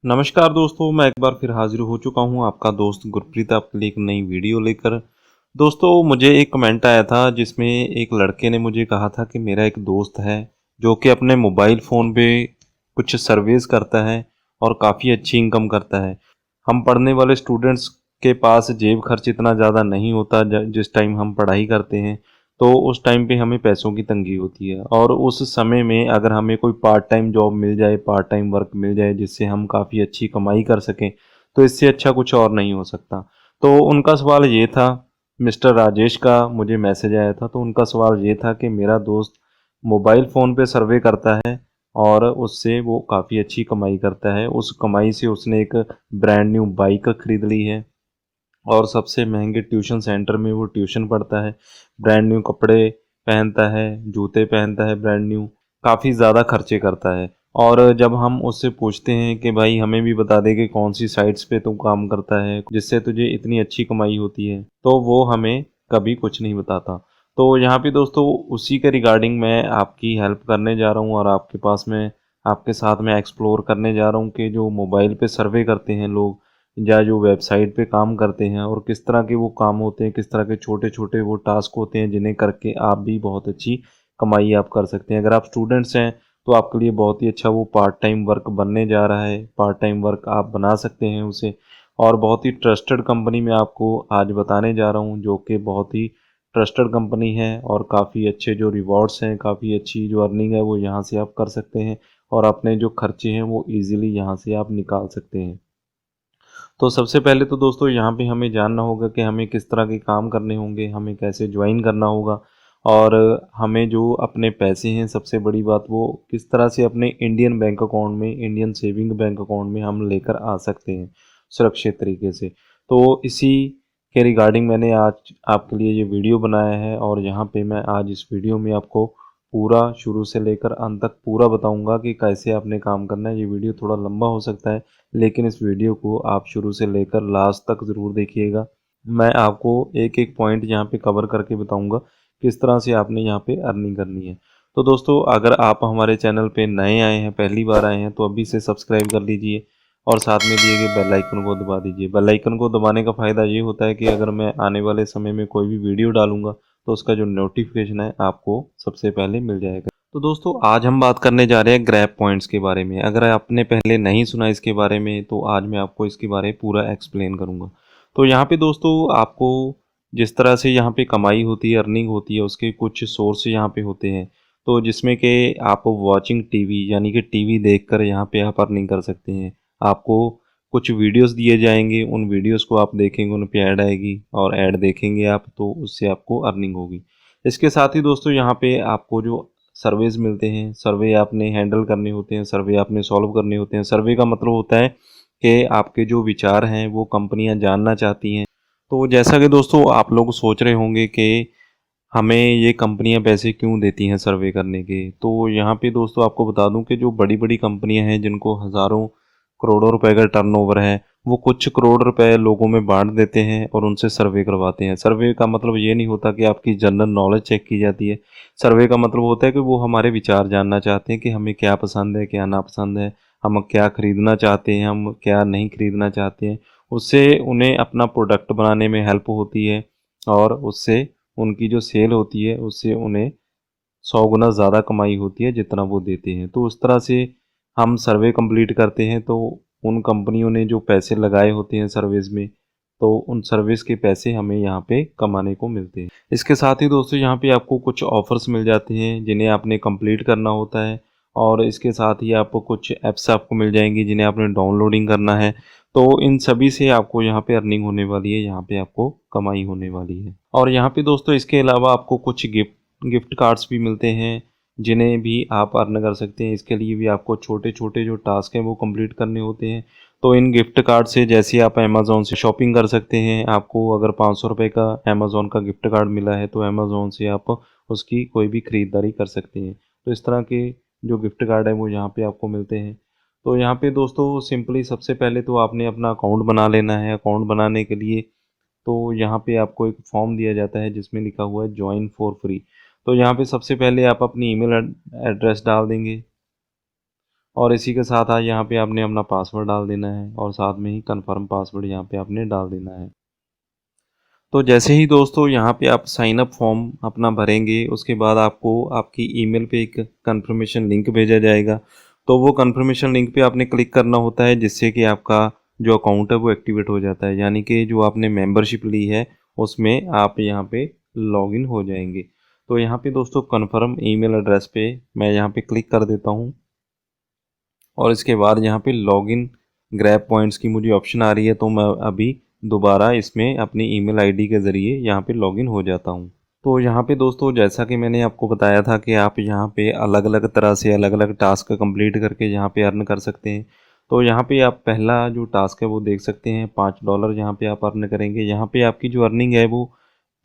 नमस्कार दोस्तों, मैं एक बार फिर हाजिर हो चुका हूँ आपका दोस्त गुरप्रीत आपके लिए एक नई वीडियो लेकर। दोस्तों, मुझे एक कमेंट आया था जिसमें एक लड़के ने मुझे कहा था कि मेरा एक दोस्त है जो कि अपने मोबाइल फ़ोन पे कुछ सर्विस करता है और काफ़ी अच्छी इनकम करता है। हम पढ़ने वाले स्टूडेंट्स के पास जेब खर्च इतना ज़्यादा नहीं होता जिस टाइम हम पढ़ाई करते हैं, तो उस टाइम पे हमें पैसों की तंगी होती है और उस समय में अगर हमें कोई पार्ट टाइम जॉब मिल जाए, पार्ट टाइम वर्क मिल जाए जिससे हम काफ़ी अच्छी कमाई कर सकें, तो इससे अच्छा कुछ और नहीं हो सकता। तो उनका सवाल ये था, मिस्टर राजेश का मुझे मैसेज आया था, तो उनका सवाल ये था कि मेरा दोस्त मोबाइल फ़ोन पे सर्वे करता है और उससे वो काफ़ी अच्छी कमाई करता है। उस कमाई से उसने एक ब्रांड न्यू बाइक खरीद ली है और सबसे महंगे ट्यूशन सेंटर में वो ट्यूशन पढ़ता है, ब्रांड न्यू कपड़े पहनता है, जूते पहनता है ब्रांड न्यू, काफ़ी ज़्यादा खर्चे करता है। और जब हम उससे पूछते हैं कि भाई हमें भी बता दे कि कौन सी साइट्स पे तू काम करता है जिससे तुझे इतनी अच्छी कमाई होती है, तो वो हमें कभी कुछ नहीं बताता। तो यहाँ पे दोस्तों उसी के रिगार्डिंग मैं आपकी हेल्प करने जा रहा हूँ और आपके पास में आपके साथ में एक्सप्लोर करने जा रहा हूँ कि जो मोबाइल पे सर्वे करते हैं लोग या जो वेबसाइट पे काम करते हैं और किस तरह के वो काम होते हैं, किस तरह के छोटे-छोटे वो टास्क होते हैं जिन्हें करके आप भी बहुत अच्छी कमाई आप कर सकते हैं। अगर आप स्टूडेंट्स हैं तो आपके लिए बहुत ही अच्छा वो पार्ट टाइम वर्क बनने जा रहा है। पार्ट टाइम वर्क आप बना सकते हैं उसे और बहुत ही ट्रस्टेड कंपनी में आपको आज बताने जा रहा हूँ जो कि बहुत ही ट्रस्टेड कंपनी है और काफ़ी अच्छे जो रिवॉर्ड्स हैं, काफ़ी अच्छी जो अर्निंग है वो यहाँ से आप कर सकते हैं और अपने जो खर्चे हैं वो ईज़िली यहाँ से आप निकाल सकते हैं। तो सबसे पहले तो दोस्तों यहाँ पे हमें जानना होगा कि हमें किस तरह के काम करने होंगे, हमें कैसे ज्वाइन करना होगा और हमें जो अपने पैसे हैं सबसे बड़ी बात वो किस तरह से अपने इंडियन बैंक अकाउंट में, इंडियन सेविंग बैंक अकाउंट में हम लेकर आ सकते हैं सुरक्षित तरीके से। तो इसी के रिगार्डिंग मैंने आज आपके लिए ये वीडियो बनाया है और यहाँ पे मैं आज इस वीडियो में आपको पूरा शुरू से लेकर अंत तक पूरा बताऊँगा कि कैसे आपने काम करना है। ये वीडियो थोड़ा लंबा हो सकता है, लेकिन इस वीडियो को आप शुरू से लेकर लास्ट तक ज़रूर देखिएगा। मैं आपको एक-एक पॉइंट यहाँ पे कवर करके बताऊँगा, किस तरह से आपने यहाँ पे अर्निंग करनी है। तो दोस्तों अगर आप हमारे चैनल पे नए आए हैं, पहली बार आए हैं, तो अभी से सब्सक्राइब कर लीजिए और साथ में दिए गए बेल आइकन को दबा दीजिए। बेल आइकन को दबाने का फ़ायदा ये होता है कि अगर मैं आने वाले समय में कोई भी वीडियो डालूँगा, तो उसका जो नोटिफ़िकेशन है आपको सबसे पहले मिल जाएगा। तो दोस्तों आज हम बात करने जा रहे हैं ग्रैब पॉइंट्स के बारे में। अगर आपने पहले नहीं सुना इसके बारे में तो आज मैं आपको इसके बारे में पूरा एक्सप्लेन करूँगा। तो यहाँ पे दोस्तों आपको जिस तरह से यहाँ पे कमाई होती है, अर्निंग होती है, उसके कुछ सोर्स यहाँ पे होते हैं। तो जिसमें कि आप वॉचिंग टीवी यानी कि टीवी देखकर यहाँ पे आप अर्निंग कर सकते हैं। आपको कुछ वीडियोस दिए जाएँगे, उन वीडियोस को आप देखेंगे, उन पे ऐड आएगी और ऐड देखेंगे आप तो उससे आपको अर्निंग होगी। इसके साथ ही दोस्तों यहाँ पे आपको जो सर्वेज़ मिलते हैं, सर्वे आपने हैंडल करने होते हैं, सर्वे आपने सॉल्व करने होते हैं। सर्वे का मतलब होता है कि आपके जो विचार हैं वो कंपनियाँ जानना चाहती हैं। तो जैसा कि दोस्तों आप लोग सोच रहे होंगे कि हमें ये कंपनियां पैसे क्यों देती हैं सर्वे करने के, तो यहाँ पे दोस्तों आपको बता दूं कि जो बड़ी बड़ी कंपनियां हैं जिनको हज़ारों करोड़ों रुपए का टर्नओवर है, वो कुछ करोड़ रुपए लोगों में बांट देते हैं और उनसे सर्वे करवाते हैं। सर्वे का मतलब ये नहीं होता कि आपकी जनरल नॉलेज चेक की जाती है। सर्वे का मतलब होता है कि वो हमारे विचार जानना चाहते हैं कि हमें क्या पसंद है, क्या नापसंद है, हम क्या खरीदना चाहते हैं, हम क्या नहीं खरीदना चाहते हैं। उससे उन्हें अपना प्रोडक्ट बनाने में हेल्प होती है और उससे उनकी जो सेल होती है उससे उन्हें 100 गुना ज़्यादा कमाई होती है जितना वो देते हैं। तो उस तरह से हम सर्वे कंप्लीट करते हैं तो उन कंपनियों ने जो पैसे लगाए होते हैं सर्विस में, तो उन सर्विस के पैसे हमें यहाँ पे कमाने को मिलते हैं। इसके साथ ही दोस्तों यहाँ पे आपको कुछ ऑफ़र्स मिल जाते हैं जिन्हें आपने कंप्लीट करना होता है और इसके साथ ही आपको कुछ ऐप्स आपको मिल जाएँगी जिन्हें आपने डाउनलोडिंग करना है। तो इन सभी से आपको यहाँ पे अर्निंग होने वाली है, यहाँ पे आपको कमाई होने वाली है। और यहाँ पे दोस्तों इसके अलावा आपको कुछ गिफ्ट गिफ्ट कार्ड्स भी मिलते हैं जिन्हें भी आप अर्न कर सकते हैं। इसके लिए भी आपको छोटे-छोटे जो टास्क हैं वो कंप्लीट करने होते हैं। तो इन गिफ्ट कार्ड से जैसे आप अमेज़न से शॉपिंग कर सकते हैं। आपको अगर ₹500 का अमेज़न का गिफ्ट कार्ड मिला है तो अमेज़न से आप उसकी कोई भी खरीदारी कर सकते हैं। तो इस तरह के जो गिफ्ट कार्ड है वो यहाँ पे आपको मिलते हैं। तो यहाँ पे दोस्तों सिंपली सबसे पहले तो आपने अपना अकाउंट बना लेना है। अकाउंट बनाने के लिए तो यहाँ पे आपको एक फॉर्म दिया जाता है जिसमें लिखा हुआ है जॉइन फॉर फ्री। तो यहाँ पे सबसे पहले आप अपनी ईमेल एड्रेस डाल देंगे और इसी के साथ आज यहाँ पे आपने अपना पासवर्ड डाल देना है और साथ में ही कंफर्म पासवर्ड यहाँ पे आपने डाल देना है। तो जैसे ही दोस्तों यहाँ पे आप साइन अप फॉर्म अपना भरेंगे, उसके बाद आपको आपकी ईमेल पे एक कंफर्मेशन लिंक भेजा जाएगा। तो वो कंफर्मेशन लिंक पे आपने क्लिक करना होता है, जिससे कि आपका जो अकाउंट है वो एक्टिवेट हो जाता है, यानी कि जो आपने मेंबरशिप ली है उसमें आप यहाँ पे लॉगिन हो जाएंगे। तो यहाँ पे दोस्तों कन्फर्म ईमेल एड्रेस पे मैं यहाँ पे क्लिक कर देता हूँ और इसके बाद यहाँ पे लॉगिन ग्रैब पॉइंट्स की मुझे ऑप्शन आ रही है, तो मैं अभी दोबारा इसमें अपनी ईमेल आईडी के ज़रिए यहाँ पे लॉगिन हो जाता हूँ। तो यहाँ पे दोस्तों जैसा कि मैंने आपको बताया था कि आप यहाँ पे अलग अलग तरह से अलग अलग टास्क कंप्लीट करके यहाँ पे अर्न कर सकते हैं। तो यहाँ पे आप पहला जो टास्क है वो देख सकते हैं, $5 यहाँ पे आप अर्न करेंगे। यहाँ पे आपकी जो अर्निंग है वो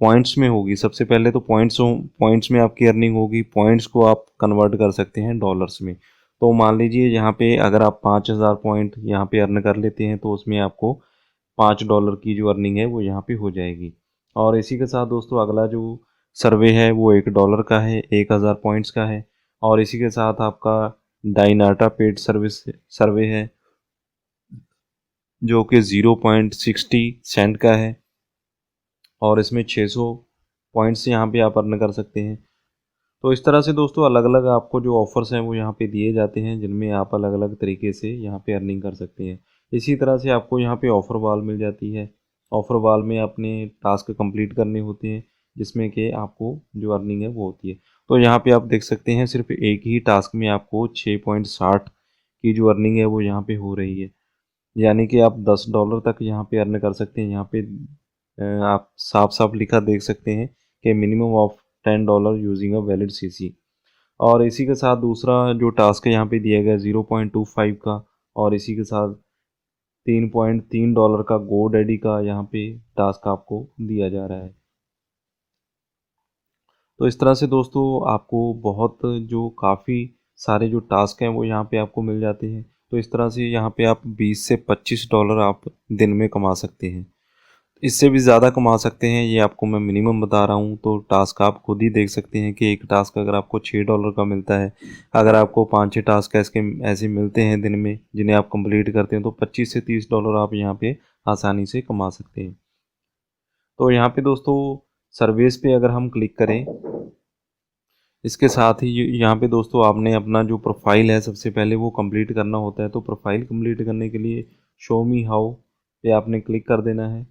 पॉइंट्स में होगी। सबसे पहले तो पॉइंट्स में आपकी अर्निंग होगी। पॉइंट्स को आप कन्वर्ट कर सकते हैं डॉलर्स में। तो मान लीजिए यहाँ पे अगर आप 5,000 पॉइंट यहाँ पे अर्न कर लेते हैं तो उसमें आपको $5 की जो अर्निंग है वो यहाँ पे हो जाएगी। और इसी के साथ दोस्तों अगला जो सर्वे है वो $1 का है, 1,000 पॉइंट्स का है। और इसी के साथ आपका डाइनाटा पेड सर्विस सर्वे है जो कि 0.60 सेंट का है और इसमें 600 पॉइंट्स यहाँ पे आप अर्न कर सकते हैं। तो इस तरह से दोस्तों अलग अलग आपको जो ऑफ़र्स हैं वो यहाँ पे दिए जाते हैं, जिनमें आप अलग अलग तरीके से यहाँ पे अर्निंग कर सकते हैं। इसी तरह से आपको यहाँ पे ऑफ़र वॉल मिल जाती है। ऑफ़र वॉल में अपने टास्क कंप्लीट करने होते हैं, जिसमें कि आपको जो अर्निंग है वो होती है। तो यहाँ पे आप देख सकते हैं सिर्फ एक ही टास्क में आपको 6.60 की जो अर्निंग है वो यहाँ पे हो रही है, यानी कि आप $10 तक यहाँ पे अर्न कर सकते हैं। यहाँ पे आप साफ साफ लिखा देख सकते हैं कि minimum of $10 using a valid CC. और इसी के साथ दूसरा जो टास्क है यहाँ पे दिया गया है 0.25 का, और इसी के साथ $3.3 का गो डैडी का यहाँ पे टास्क आपको दिया जा रहा है। तो इस तरह से दोस्तों आपको बहुत जो काफ़ी सारे जो टास्क हैं वो यहाँ पे आपको मिल जाते हैं। तो इस तरह से यहाँ पे आप 20 से $25 आप दिन में कमा सकते हैं। इससे भी ज़्यादा कमा सकते हैं, ये आपको मैं मिनिमम बता रहा हूँ। तो टास्क आप खुद ही देख सकते हैं कि एक टास्क अगर आपको $6 का मिलता है, अगर आपको 5-6 टास्क ऐसे मिलते हैं दिन में जिन्हें आप कंप्लीट करते हैं, तो $25 से $30 आप यहाँ पे आसानी से कमा सकते हैं। तो यहाँ पे दोस्तों सर्विस पे अगर हम क्लिक करें, इसके साथ ही यहाँ पे दोस्तों आपने अपना जो प्रोफाइल है सबसे पहले वो कंप्लीट करना होता है। तो प्रोफाइल कंप्लीट करने के लिए शो मी हाउ पे आपने क्लिक कर देना है।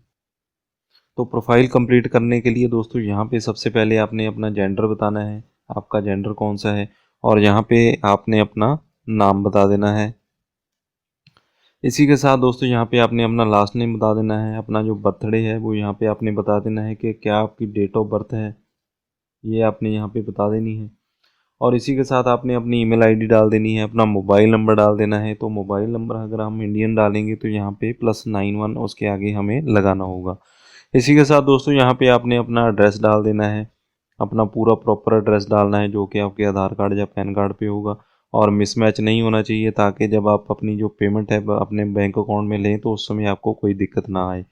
तो प्रोफाइल कंप्लीट करने के लिए दोस्तों यहाँ पे सबसे पहले आपने अपना जेंडर बताना है, आपका जेंडर कौन सा है, और यहाँ पे आपने अपना नाम बता देना है। इसी के साथ दोस्तों यहाँ पे आपने अपना लास्ट नेम बता देना है। अपना जो बर्थडे है वो यहाँ पे आपने बता देना है कि क्या आपकी डेट ऑफ बर्थ है, ये आपने यहाँ पे बता देनी है। और इसी के साथ आपने अपनी ईमेल आईडी डाल देनी है, अपना मोबाइल नंबर डाल देना है। तो मोबाइल नंबर अगर हम इंडियन डालेंगे तो यहाँ पे +91 उसके आगे हमें लगाना होगा। इसी के साथ दोस्तों यहाँ पे आपने अपना एड्रेस डाल देना है, अपना पूरा प्रॉपर एड्रेस डालना है जो कि आपके आधार कार्ड या पैन कार्ड पे होगा, और मिसमैच नहीं होना चाहिए, ताकि जब आप अपनी जो पेमेंट है अपने बैंक अकाउंट में लें तो उस समय आपको कोई दिक्कत ना आए।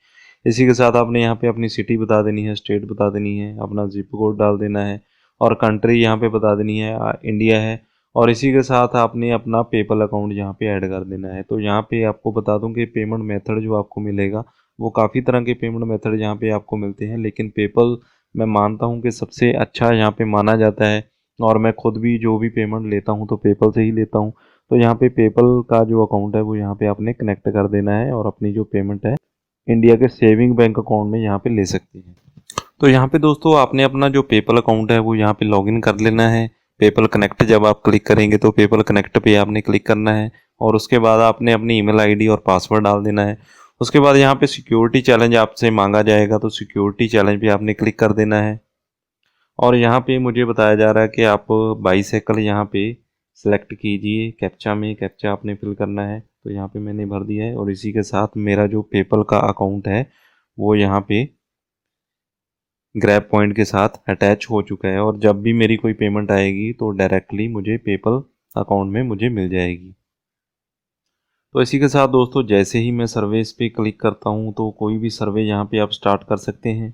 इसी के साथ आपने यहाँ पे अपनी सिटी बता देनी है, स्टेट बता देनी है, अपना जिप कोड डाल देना है, और कंट्री यहाँ पे बता देनी है इंडिया है। और इसी के साथ आपने अपना पेपल अकाउंट यहाँ पे ऐड कर देना है। तो यहाँ पे आपको बता दूं कि पेमेंट मेथड जो आपको मिलेगा वो काफ़ी तरह के पेमेंट मेथड यहाँ पे आपको मिलते हैं, लेकिन पेपल मैं मानता हूँ कि सबसे अच्छा यहाँ पे माना जाता है। और मैं खुद भी जो भी पेमेंट लेता हूँ तो पेपल से ही लेता हूँ। तो यहाँ पे पेपल का जो अकाउंट है वो यहाँ पे आपने कनेक्ट कर देना है और अपनी जो पेमेंट है इंडिया के सेविंग बैंक अकाउंट में यहाँ पे ले सकते हैं। तो यहाँ पे दोस्तों आपने अपना जो पेपल अकाउंट है वो यहाँ पे लॉगिन कर लेना है। पेपल कनेक्ट जब आप क्लिक करेंगे तो पेपल कनेक्ट पे आपने क्लिक करना है, और उसके बाद आपने अपनी ईमेल आईडी और पासवर्ड डाल देना है। उसके बाद यहाँ पे सिक्योरिटी चैलेंज आपसे मांगा जाएगा, तो सिक्योरिटी चैलेंज पे आपने क्लिक कर देना है। और यहाँ पे मुझे बताया जा रहा है कि आप बाईसाइकिल यहाँ पे सेलेक्ट कीजिए, कैप्चा में कैप्चा आपने फिल करना है। तो यहाँ पे मैंने भर दिया है, और इसी के साथ मेरा जो पेपल का अकाउंट है वो यहाँ पे ग्रैब पॉइंट के साथ अटैच हो चुका है, और जब भी मेरी कोई पेमेंट आएगी तो डायरेक्टली मुझे पेपल अकाउंट में मुझे मिल जाएगी। तो इसी के साथ दोस्तों जैसे ही मैं सर्विस पे क्लिक करता हूँ तो कोई भी सर्वे यहाँ पे आप स्टार्ट कर सकते हैं।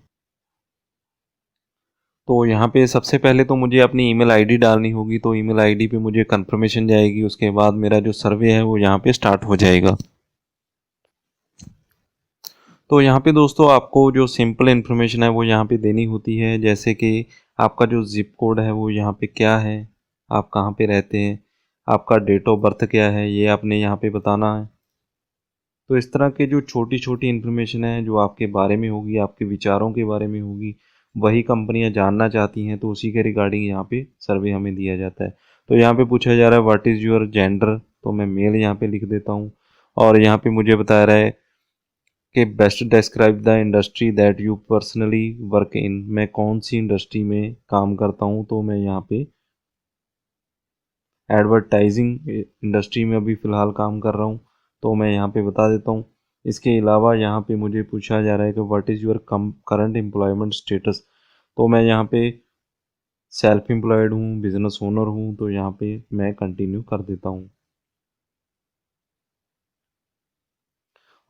तो यहाँ पे सबसे पहले तो मुझे अपनी ईमेल आईडी डालनी होगी, तो ईमेल आईडी पे मुझे कंफर्मेशन जाएगी, उसके बाद मेरा जो सर्वे है वो यहाँ पे स्टार्ट हो जाएगा। तो यहाँ पे दोस्तों आपको जो सिंपल इन्फॉर्मेशन है वो यहाँ पे देनी होती है, जैसे कि आपका जो ज़िप कोड है वो यहाँ पे क्या है, आप कहाँ पे रहते हैं, आपका डेट ऑफ बर्थ क्या है, ये आपने यहाँ पे बताना है। तो इस तरह के जो छोटी छोटी इन्फॉर्मेशन है जो आपके बारे में होगी, आपके विचारों के बारे में होगी, वही कंपनियां जानना चाहती हैं, तो उसी के रिगार्डिंग यहाँ पे सर्वे हमें दिया जाता है। तो यहाँ पे पूछा जा रहा है व्हाट इज़ योर जेंडर, तो मैं मेल यहाँ पे लिख देता हूँ। और यहाँ पे मुझे बता रहा है कि best describe the industry that you personally work in, मैं कौन सी इंडस्ट्री में काम करता हूँ, तो मैं यहाँ पे एडवर्टाइजिंग इंडस्ट्री में अभी फ़िलहाल काम कर रहा हूँ, तो मैं यहाँ पे बता देता हूँ। इसके अलावा यहाँ पे मुझे पूछा जा रहा है कि what is your current employment status, तो मैं यहाँ पे सेल्फ एम्प्लॉयड हूँ, बिजनेस ओनर हूँ, तो यहाँ पे मैं कंटिन्यू कर देता हूँ।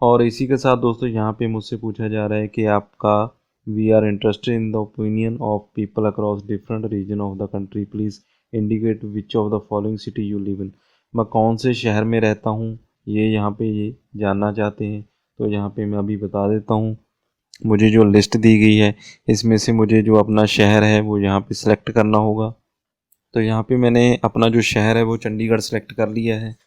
और इसी के साथ दोस्तों यहाँ पे मुझसे पूछा जा रहा है कि आपका we are interested in the opinion of people across different region of the country, please indicate which of the following city you live in, मैं कौन से शहर में रहता हूँ, ये यहाँ पे ये जानना चाहते हैं। तो यहाँ पे मैं अभी बता देता हूँ, मुझे जो लिस्ट दी गई है इसमें से मुझे जो अपना शहर है वो यहाँ पे सिलेक्ट करना होगा। तो यहाँ पे मैंने अपना जो शहर है वो चंडीगढ़ सेलेक्ट कर लिया है।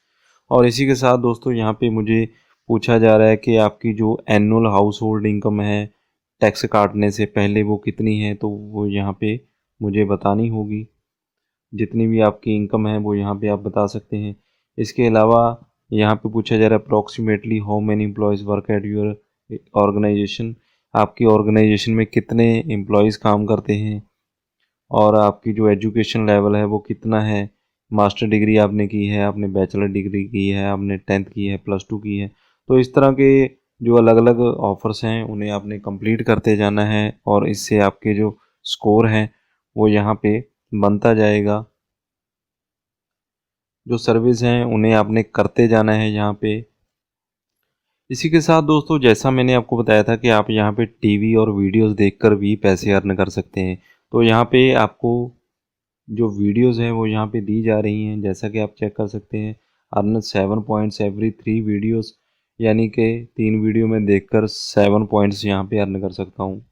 और इसी के साथ दोस्तों यहाँ पे मुझे पूछा जा रहा है कि आपकी जो एनुअल हाउस होल्ड इनकम है टैक्स काटने से पहले वो कितनी है, तो वो यहाँ पे मुझे बतानी होगी। जितनी भी आपकी इनकम है वो यहाँ पे आप बता सकते हैं। इसके अलावा यहाँ पे पूछा जा रहा है approximately how many employees work at your organisation, आपकी ऑर्गेनाइजेशन में कितने एम्प्लॉयज़ काम करते हैं, और आपकी जो एजुकेशन लेवल है वो कितना है, मास्टर डिग्री आपने की है, आपने बैचलर डिग्री की है, आपने 10th की है, +2 की है। तो इस तरह के जो अलग अलग ऑफ़र्स हैं उन्हें आपने कंप्लीट करते जाना है, और इससे आपके जो स्कोर हैं वो यहाँ पे बनता जाएगा। जो सर्विस हैं उन्हें आपने करते जाना है यहाँ पे। इसी के साथ दोस्तों जैसा मैंने आपको बताया था कि आप यहाँ पे टीवी और वीडियोस देखकर भी पैसे अर्न कर सकते हैं। तो यहाँ पे आपको जो वीडियोस हैं वो यहाँ पे दी जा रही हैं, जैसा कि आप चेक कर सकते हैं। अर्न 7 पॉइंट्स एवरी 3 वीडियोस, यानी कि 3 वीडियो में देखकर 7 पॉइंट्स यहाँ पे अर्न कर सकता हूँ।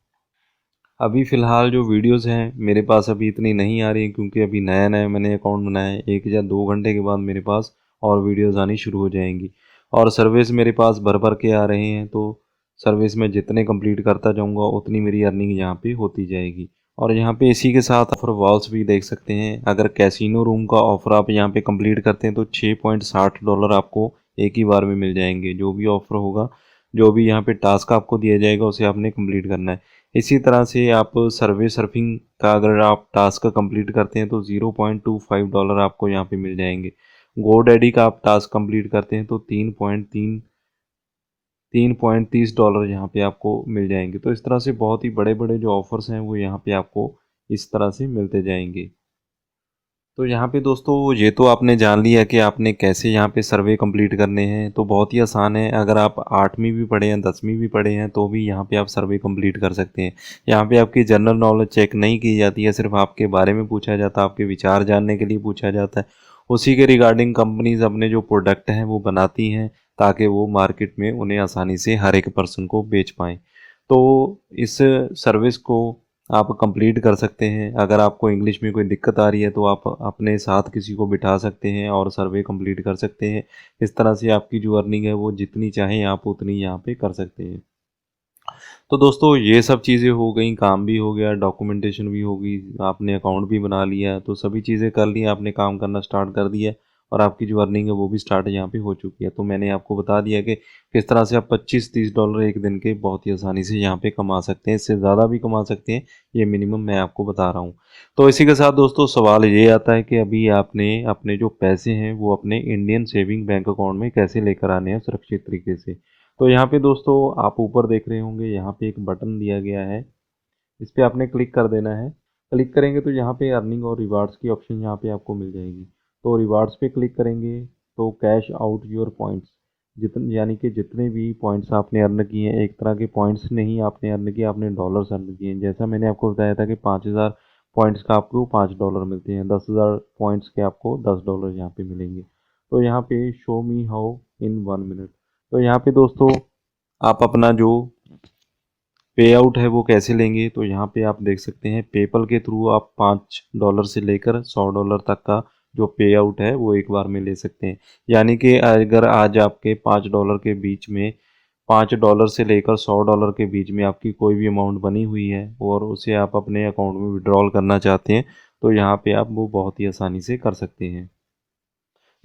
अभी फ़िलहाल जो वीडियोस हैं मेरे पास अभी इतनी नहीं आ रही हैं, क्योंकि अभी नया नया मैंने अकाउंट बनाया है। 1 या 2 घंटे के बाद मेरे पास और वीडियोस आनी शुरू हो जाएंगी, और सर्विस मेरे पास भर भर के आ रहे हैं। तो सर्विस में जितने कंप्लीट करता जाऊंगा उतनी मेरी अर्निंग यहाँ पे होती जाएगी। और यहाँ पे इसी के साथ ऑफर वॉल्स भी देख सकते हैं। अगर कैसीनो रूम का ऑफ़र आप यहाँ पे कंप्लीट करते हैं तो $6.60 आपको एक ही बार में मिल जाएंगे। जो भी ऑफ़र होगा, जो भी यहाँ पे टास्क आपको दिया जाएगा उसे आपने कंप्लीट करना है। इसी तरह से आप सर्वे सर्फिंग का अगर आप टास्क कंप्लीट करते हैं तो $0.25 आपको यहाँ पे मिल जाएंगे। गोडैडी का आप टास्क कंप्लीट करते हैं तो $3.30 यहाँ पे आपको मिल जाएंगे। तो इस तरह से बहुत ही बड़े बड़े जो ऑफर्स हैं वो यहाँ पे आपको इस तरह से मिलते जाएंगे। तो यहाँ पे दोस्तों ये तो आपने जान लिया कि आपने कैसे यहाँ पे सर्वे कंप्लीट करने हैं। तो बहुत ही आसान है, अगर आप 8वीं भी पढ़े हैं 10वीं भी पढ़े हैं तो भी यहाँ पे आप सर्वे कंप्लीट कर सकते हैं। यहाँ पे आपकी जनरल नॉलेज चेक नहीं की जाती है, सिर्फ आपके बारे में पूछा जाता है, आपके विचार जानने के लिए पूछा जाता है। उसी के रिगार्डिंग कंपनीज अपने जो प्रोडक्ट हैं वो बनाती हैं, ताकि वो मार्केट में उन्हें आसानी से हर एक पर्सन को बेच पाएँ। तो इस सर्विस को आप कंप्लीट कर सकते हैं। अगर आपको इंग्लिश में कोई दिक्कत आ रही है तो आप अपने साथ किसी को बिठा सकते हैं और सर्वे कंप्लीट कर सकते हैं। इस तरह से आपकी जो अर्निंग है वो जितनी चाहें आप उतनी यहाँ पे कर सकते हैं। तो दोस्तों ये सब चीज़ें हो गई, काम भी हो गया, डॉक्यूमेंटेशन भी हो गई, आपने अकाउंट भी बना लिया, तो सभी चीज़ें कर ली, आपने काम करना स्टार्ट कर दिया, और आपकी जो अर्निंग है वो भी स्टार्ट यहाँ पे हो चुकी है। तो मैंने आपको बता दिया कि किस तरह से आप 25-30 डॉलर एक दिन के बहुत ही आसानी से यहाँ पे कमा सकते हैं। इससे ज़्यादा भी कमा सकते हैं, ये मिनिमम मैं आपको बता रहा हूँ। तो इसी के साथ दोस्तों सवाल ये आता है कि अभी आपने अपने जो पैसे हैं वो अपने इंडियन सेविंग बैंक अकाउंट में कैसे लेकर आने हैं सुरक्षित तरीके से। तो यहाँ पे दोस्तों आप ऊपर देख रहे होंगे, यहाँ पे एक बटन दिया गया है, इस पर आपने क्लिक कर देना है। क्लिक करेंगे तो यहाँ पे अर्निंग और रिवार्ड्स की ऑप्शन यहाँ पे आपको मिल जाएगी। तो रिवार्ड्स पे क्लिक करेंगे तो कैश आउट योर पॉइंट्स, जितने यानी कि जितने भी पॉइंट्स आपने अर्न किए हैं, एक तरह के पॉइंट्स नहीं आपने अर्न किए, आपने डॉलर्स अर्न किए हैं। जैसा मैंने आपको बताया था कि 5000 पॉइंट्स का आपको $5 मिलते हैं, 10,000 पॉइंट्स के आपको $10 यहाँ पे मिलेंगे। तो यहाँ पे show me how in 1 minute. तो यहाँ पे दोस्तों आप अपना जो पे आउट है वो कैसे लेंगे, तो यहाँ पे आप देख सकते हैं पेपल के थ्रू आप $5 से लेकर $100 तक का जो पे आउट है वो एक बार में ले सकते हैं। यानी कि अगर आज आपके $5 के बीच में, $5 से लेकर $100 के बीच में आपकी कोई भी अमाउंट बनी हुई है और उसे आप अपने अकाउंट में विड्रॉल करना चाहते हैं, तो यहाँ पे आप वो बहुत ही आसानी से कर सकते हैं।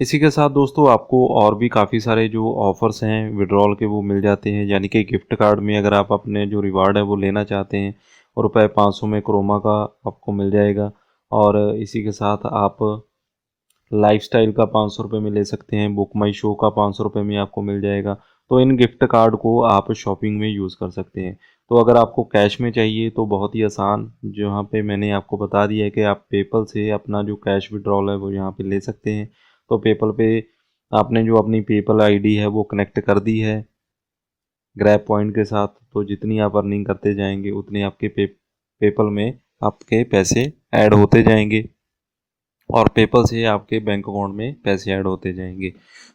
इसी के साथ दोस्तों आपको और भी काफ़ी सारे जो ऑफ़र्स हैं विड्रॉल के वो मिल जाते हैं। यानी कि गिफ्ट कार्ड में अगर आप अपने जो रिवार्ड है वो लेना चाहते हैं और रुपये 500 में क्रोमा का आपको मिल जाएगा। और इसी के साथ आप लाइफस्टाइल का ₹500 में ले सकते हैं, बुक माई शो का ₹500 में आपको मिल जाएगा। तो इन गिफ्ट कार्ड को आप शॉपिंग में यूज़ कर सकते हैं। तो अगर आपको कैश में चाहिए तो बहुत ही आसान, जहाँ पे मैंने आपको बता दिया है कि आप पेपल से अपना जो कैश विड्रॉल है वो यहाँ पे ले सकते हैं। तो पेपल पे आपने जो अपनी पेपल आईडी है वो कनेक्ट कर दी है ग्रैब पॉइंट के साथ, तो जितनी आप अर्निंग करते जाएंगे उतने आपके पेपल में आपके पैसे ऐड होते जाएंगे और पेपल से आपके बैंक अकाउंट में पैसे ऐड होते जाएंगे।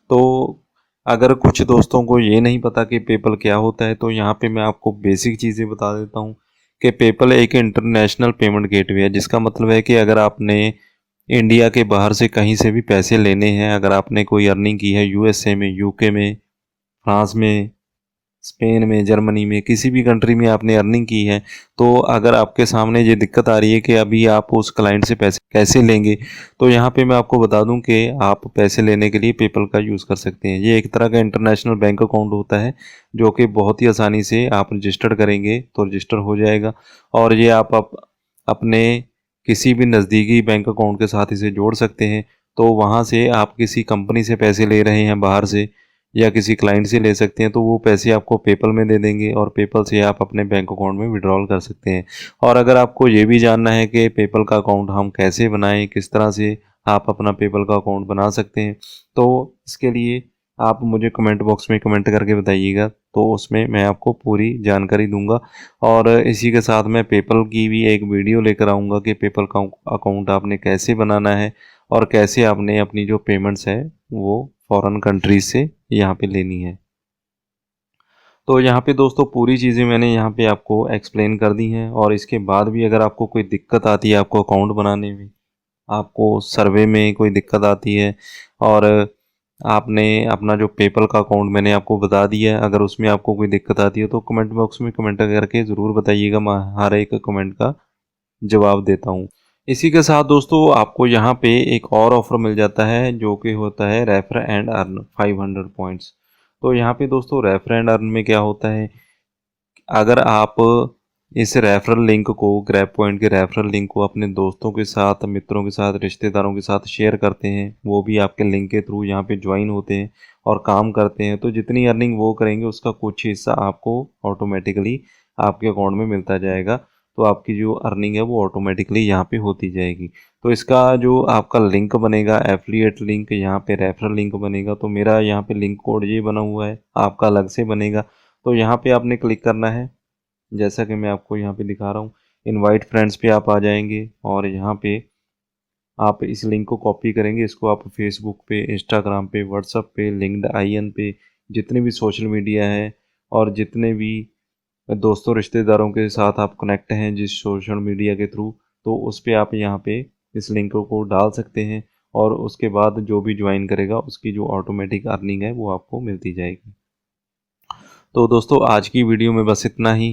तो अगर कुछ दोस्तों को ये नहीं पता कि पेपल क्या होता है, तो यहाँ पे मैं आपको बेसिक चीज़ें बता देता हूँ कि पेपल एक इंटरनेशनल पेमेंट गेटवे है, जिसका मतलब है कि अगर आपने इंडिया के बाहर से कहीं से भी पैसे लेने हैं, अगर आपने कोई अर्निंग की है यूएसए में, यूके में, फ्रांस में, स्पेन में, जर्मनी में, किसी भी कंट्री में आपने अर्निंग की है, तो अगर आपके सामने ये दिक्कत आ रही है कि अभी आप उस क्लाइंट से पैसे कैसे लेंगे, तो यहाँ पे मैं आपको बता दूं कि आप पैसे लेने के लिए पेपल का यूज़ कर सकते हैं। ये एक तरह का इंटरनेशनल बैंक अकाउंट होता है जो कि बहुत ही आसानी से आप रजिस्टर करेंगे तो रजिस्टर हो जाएगा। और ये आप अपने किसी भी नज़दीकी बैंक अकाउंट के साथ इसे जोड़ सकते हैं। तो वहाँ से आप किसी कंपनी से पैसे ले रहे हैं बाहर से या किसी क्लाइंट से ले सकते हैं, तो वो पैसे आपको पेपल में दे देंगे और पेपल से आप अपने बैंक अकाउंट में विड्रॉल कर सकते हैं। और अगर आपको ये भी जानना है कि पेपल का अकाउंट हम कैसे बनाएं, किस तरह से आप अपना पेपल का अकाउंट बना सकते हैं, तो इसके लिए आप मुझे कमेंट बॉक्स में कमेंट करके बताइएगा, तो उसमें मैं आपको पूरी जानकारी दूंगा। और इसी के साथ मैं पेपल की भी एक वीडियो लेकर आऊँगा कि पेपल का अकाउंट आपने कैसे बनाना है और कैसे आपने अपनी जो पेमेंट्स है वो फॉरेन कंट्रीज से यहाँ पे लेनी है। तो यहाँ पे दोस्तों पूरी चीज़ें मैंने यहाँ पे आपको एक्सप्लेन कर दी हैं। और इसके बाद भी अगर आपको कोई दिक्कत आती है, आपको अकाउंट बनाने में, आपको सर्वे में कोई दिक्कत आती है और आपने अपना जो पेपल का अकाउंट मैंने आपको बता दिया है, अगर उसमें आपको कोई दिक्कत आती है तो कमेंट बॉक्स में कमेंट करके ज़रूर बताइएगा, मैं हर एक कमेंट का जवाब देता हूँ। इसी के साथ दोस्तों आपको यहाँ पे एक और ऑफ़र मिल जाता है जो कि होता है रेफर एंड अर्न 500 पॉइंट्स। तो यहाँ पे दोस्तों रेफर एंड अर्न में क्या होता है, अगर आप इस रेफरल लिंक को, ग्रैब पॉइंट के रेफरल लिंक को अपने दोस्तों के साथ, मित्रों के साथ, रिश्तेदारों के साथ शेयर करते हैं, वो भी आपके लिंक के थ्रू यहाँ पे ज्वाइन होते हैं और काम करते हैं, तो जितनी अर्निंग वो करेंगे उसका कुछ हिस्सा आपको ऑटोमेटिकली आपके अकाउंट में मिलता जाएगा। तो आपकी जो अर्निंग है वो ऑटोमेटिकली यहाँ पे होती जाएगी। तो इसका जो आपका लिंक बनेगा, एफिलिएट लिंक, यहाँ पे रेफरल लिंक बनेगा, तो मेरा यहाँ पे लिंक कोड ये बना हुआ है, आपका अलग से बनेगा। तो यहाँ पे आपने क्लिक करना है, जैसा कि मैं आपको यहाँ पे दिखा रहा हूँ, इनवाइट फ्रेंड्स पे आप आ जाएंगे और यहाँ पे आप इस लिंक को कॉपी करेंगे, इसको आप फेसबुक पे, इंस्टाग्राम पे, व्हाट्सएप पे, लिंक्डइन पे, जितने भी सोशल मीडिया है और जितने भी दोस्तों रिश्तेदारों के साथ आप कनेक्ट हैं जिस सोशल मीडिया के थ्रू, तो उस पर आप यहाँ पे इस लिंक को डाल सकते हैं और उसके बाद जो भी ज्वाइन करेगा उसकी जो ऑटोमेटिक अर्निंग है वो आपको मिलती जाएगी। तो दोस्तों आज की वीडियो में बस इतना ही।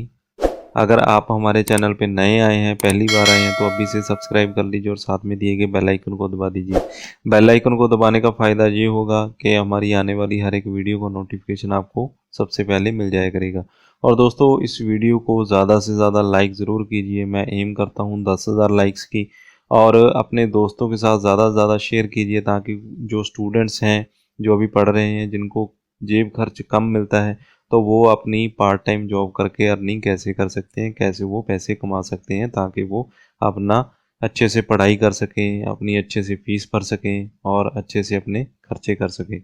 अगर आप हमारे चैनल पे नए आए हैं, पहली बार आए हैं, तो अभी से सब्सक्राइब कर लीजिए और साथ में दिए गए बेल आइकन को दबा दीजिए। बेल आइकन को दबाने का फ़ायदा ये होगा कि हमारी आने वाली हर एक वीडियो का नोटिफिकेशन आपको सबसे पहले मिल जाया करेगा। और दोस्तों इस वीडियो को ज़्यादा से ज़्यादा लाइक ज़रूर कीजिए, मैं एम करता हूँ 10,000 लाइक्स की। और अपने दोस्तों के साथ ज़्यादा से ज़्यादा शेयर कीजिए ताकि जो स्टूडेंट्स हैं, जो अभी पढ़ रहे हैं, जिनको जेब खर्च कम मिलता है, तो वो अपनी पार्ट टाइम जॉब करके अर्निंग कैसे कर सकते हैं, कैसे वो पैसे कमा सकते हैं, ताकि वो अपना अच्छे से पढ़ाई कर सकें, अपनी अच्छे से फीस भर सकें और अच्छे से अपने खर्चे कर सकें।